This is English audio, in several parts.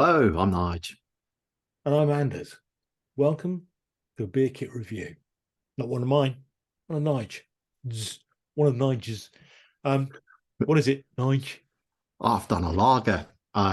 Hello, I'm Nige. And I'm Anders. Welcome to a beer kit review. Not one of mine, one of Nige. One of Nige's. What is it, Nige? I've done a lager,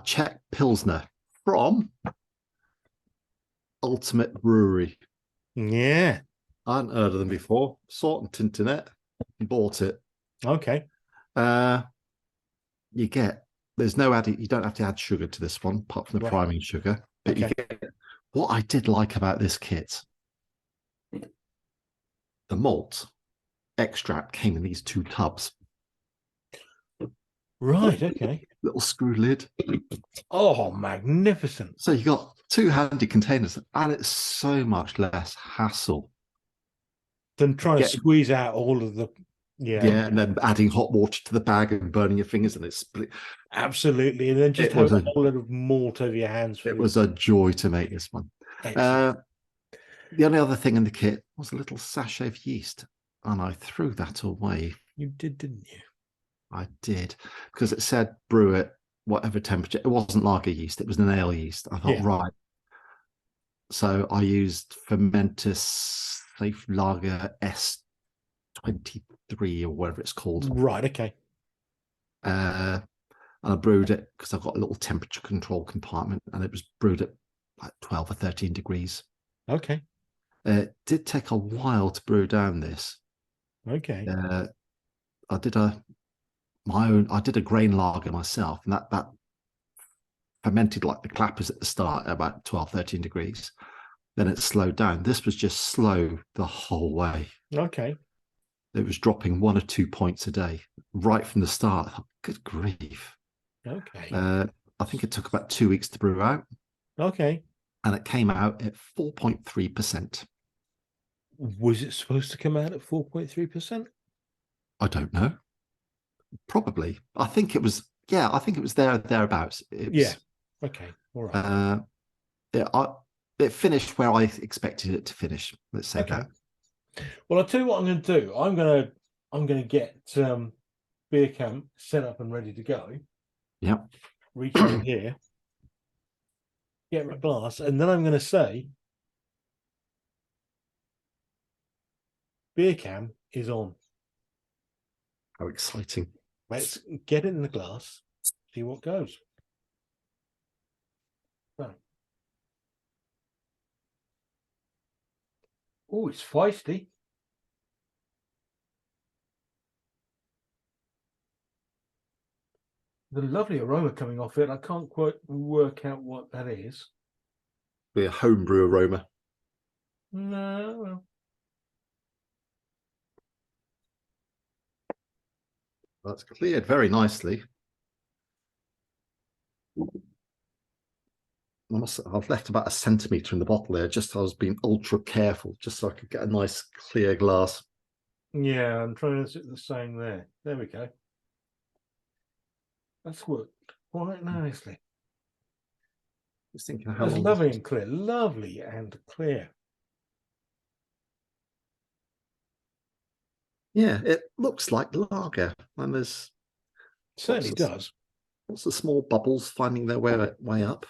Czech Pilsner from Ultimate Brewery. Yeah. I hadn't heard of them before. Saw it on Tinternet, bought it. Okay. Uh, you get, there's no added, you don't have to add sugar to this one, apart from the Right. priming sugar. But you Okay. get, what I did like about this kit, the malt extract came in these two tubs. Right. Okay. Little screw lid. Oh, magnificent. So you got two handy containers, and it's so much less hassle. Then trying to Get squeeze out all of the. Yeah. Yeah, and then adding hot water to the bag and burning your fingers, and it's split. Absolutely. And then just It have was a a whole lot of malt over your hands for it was a joy to make this one. excellent. Uh, the only other thing in the kit was a little sachet of yeast, and I threw that away. You did, didn't you? I did, because it said brew it whatever temperature. It wasn't lager yeast; it was an ale yeast. I thought, Yeah. right. So I used Fermentus Safe Lager S03 or whatever it's called. Right. Okay. And I brewed it because I've got a little temperature control compartment, and it was brewed at like 12 or 13 degrees. Okay. It did take a while to brew down this. Okay. I did a grain lager myself, and that fermented like the clappers at the start at about 12, 13 degrees. Then it slowed down. This was just slow the whole way. Okay. It was dropping 1 or 2 points a day right from the start. I thought, good grief. Okay. I think it took about 2 weeks to brew out, Okay. and it came out at 4.3%. Was it supposed to come out at 4.3%? I don't know. Probably. I think it was. Yeah, I think it was thereabouts. It Yeah. was. Okay. All right. It finished where I expected it to finish. Let's say Okay. that. Well, I'll tell you what I'm going to do. I'm gonna get beer camp set up and ready to go. Yeah. Reach over here, get my glass, and then I'm going to say beer cam is on. How exciting! Let's get it in the glass, see what goes. So. Oh, it's feisty. The lovely aroma coming off it. I can't quite work out what that is. Be a homebrew aroma. No. That's cleared very nicely. I've left about a centimetre in the bottle there. Just I was being ultra careful, just so I could get a nice clear glass. Yeah, I'm trying to do the same there. There we go. That's worked quite nicely. Just thinking how That's long. lovely and clear. Lovely and clear. Yeah, it looks like lager, and there's Certainly does. lots of small bubbles finding their way up.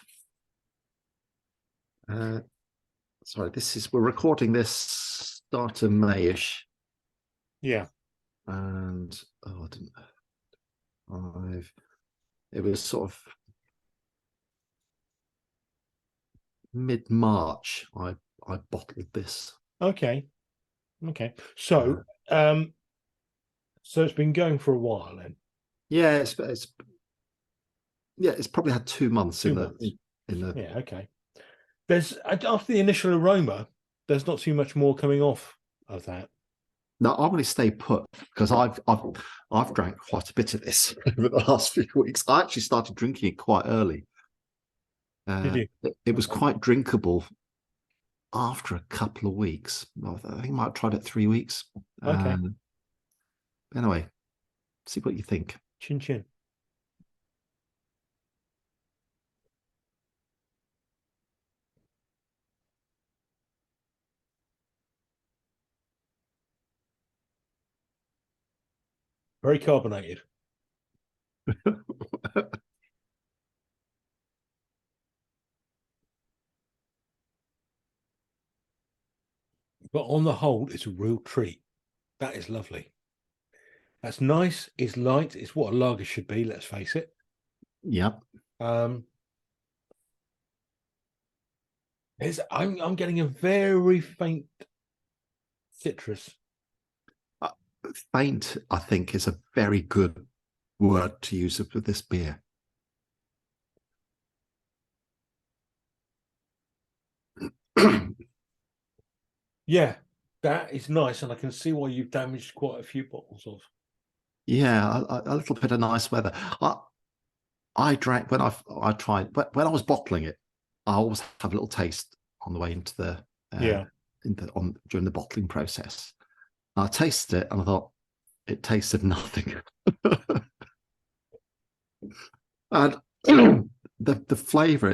Sorry, we're recording this start of Mayish. Yeah. And I didn't. It was sort of mid-March. I bottled this. Okay. Okay. So so it's been going for a while then. Yeah, it's probably had 2 months 2 months. in the. Yeah. Okay. There's after the initial aroma, there's not too much more coming off of that. No, I'm going to stay put because I've drank quite a bit of this over the last few weeks. I actually started drinking it quite early. Did you? It was quite drinkable after a couple of weeks. I think I might have tried it 3 weeks. Okay. Anyway, see what you think. Chin chin. Very carbonated. but on the whole, it's a real treat. That is lovely. That's nice. It's light. It's what a lager should be. Let's face it. Yep. I'm getting a very faint citrus. Faint, I think, is a very good word to use for this beer. Yeah, that is nice, and I can see why you've damaged quite a few bottles of. Yeah, a little bit of nice weather. I drank when I tried when I was bottling it. I always have a little taste on the way into the during the bottling process. I tasted it and I thought it tasted nothing. And the flavour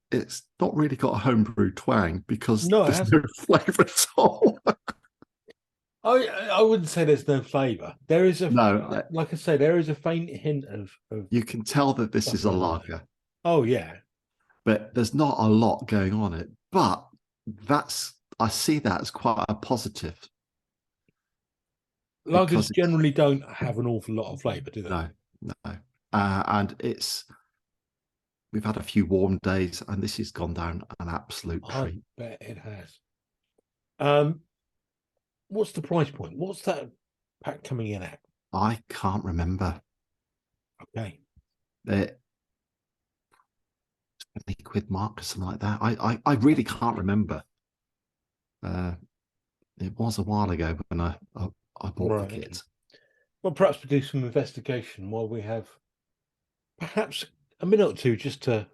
it's not really got a homebrew twang because there's no flavour at all. I wouldn't say there's no flavour. There is like I say, there is a faint hint of you can tell that this is a lager. Oh yeah. But there's not a lot going on it. But I see that as quite a positive. Lagers generally don't have an awful lot of flavour, do they? No. And we've had a few warm days, and this has gone down an absolute treat. I bet it has. What's the price point? What's that pack coming in at? I can't remember. Okay. 20 quid mark or something like that. I really can't remember. It was a while ago when I bought the kit. Well, perhaps we do some investigation while we have perhaps a minute or two just to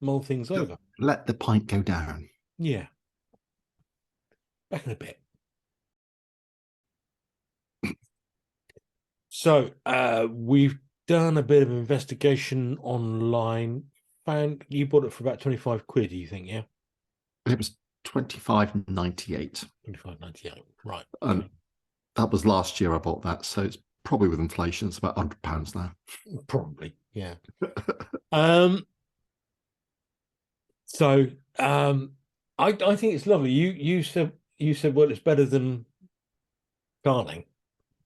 mull things over. Let the pint go down. Yeah. Back in a bit. So we've done a bit of investigation online. Found you bought it for about 25 quid, do you think? Yeah. It was 25.98. 25.98. Right. That was last year I bought that, so it's probably with inflation, it's about £100 now. Probably, yeah. So I think it's lovely. You said well, it's better than Carling.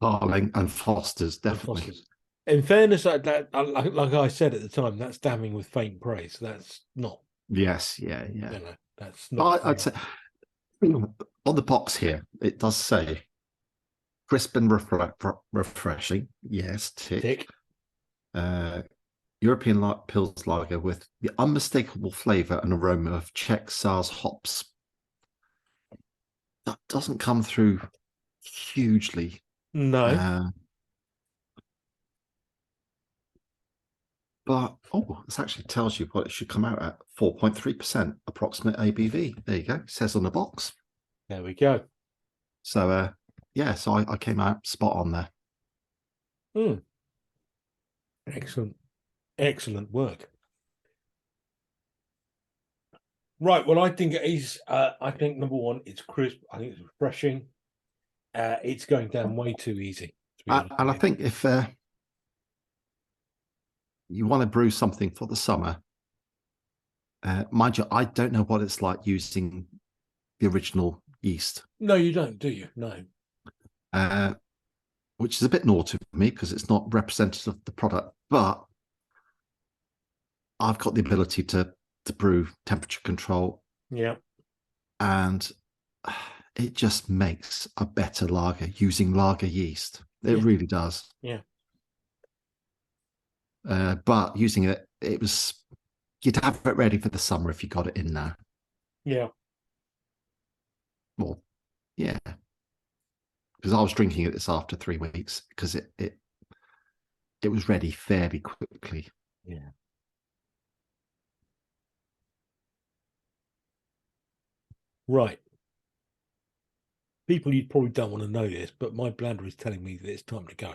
Carling and Foster's, definitely. Foster's. In fairness, like I said at the time, that's damning with faint praise. That's not. Yes, yeah. You know, that's not. I'd say on the box here, it does say crisp and refreshing. Yes, tick. European Pils lager with the unmistakable flavour and aroma of Czech Saaz hops. That doesn't come through hugely. No. But this actually tells you what it should come out at. 4.3% approximate ABV. There you go. It says on the box. There we go. So so I came out spot on there. Excellent work. Right, well, I think it is. I think number one, it's crisp. I think it's refreshing. It's going down way too easy. And I think if you want to brew something for the summer, mind you, I don't know what it's like using the original yeast. No, you don't, do you? No. Which is a bit naughty for me because it's not representative of the product, but I've got the ability to brew temperature control. Yeah. And it just makes a better lager using lager yeast. It really does. Yeah. But using it, you'd have it ready for the summer if you got it in now. Yeah. Well, yeah. Because I was drinking it this after 3 weeks because it was ready fairly quickly. Yeah. Right. People, you probably don't want to know this, but my bladder is telling me that it's time to go.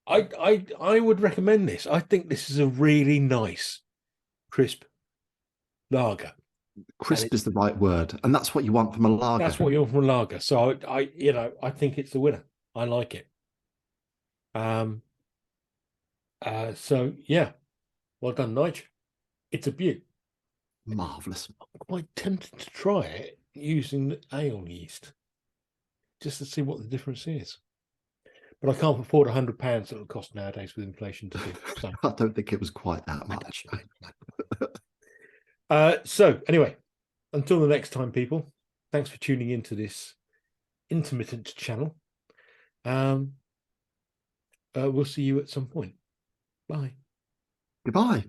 I would recommend this. I think this is a really nice, crisp lager. Crisp is the right word, and that's what you want from a lager. That's what you want from a lager. So I think it's the winner. I like it. So yeah, Well done, Nige. It's a beaut. Marvelous. I'm quite tempted to try it using the ale yeast just to see what the difference is. But I can't afford £100 it'll cost nowadays with inflation to do. So I don't think it was quite that much. So anyway, until the next time, people, thanks for tuning into this intermittent channel. We'll see you at some point. Bye. Goodbye.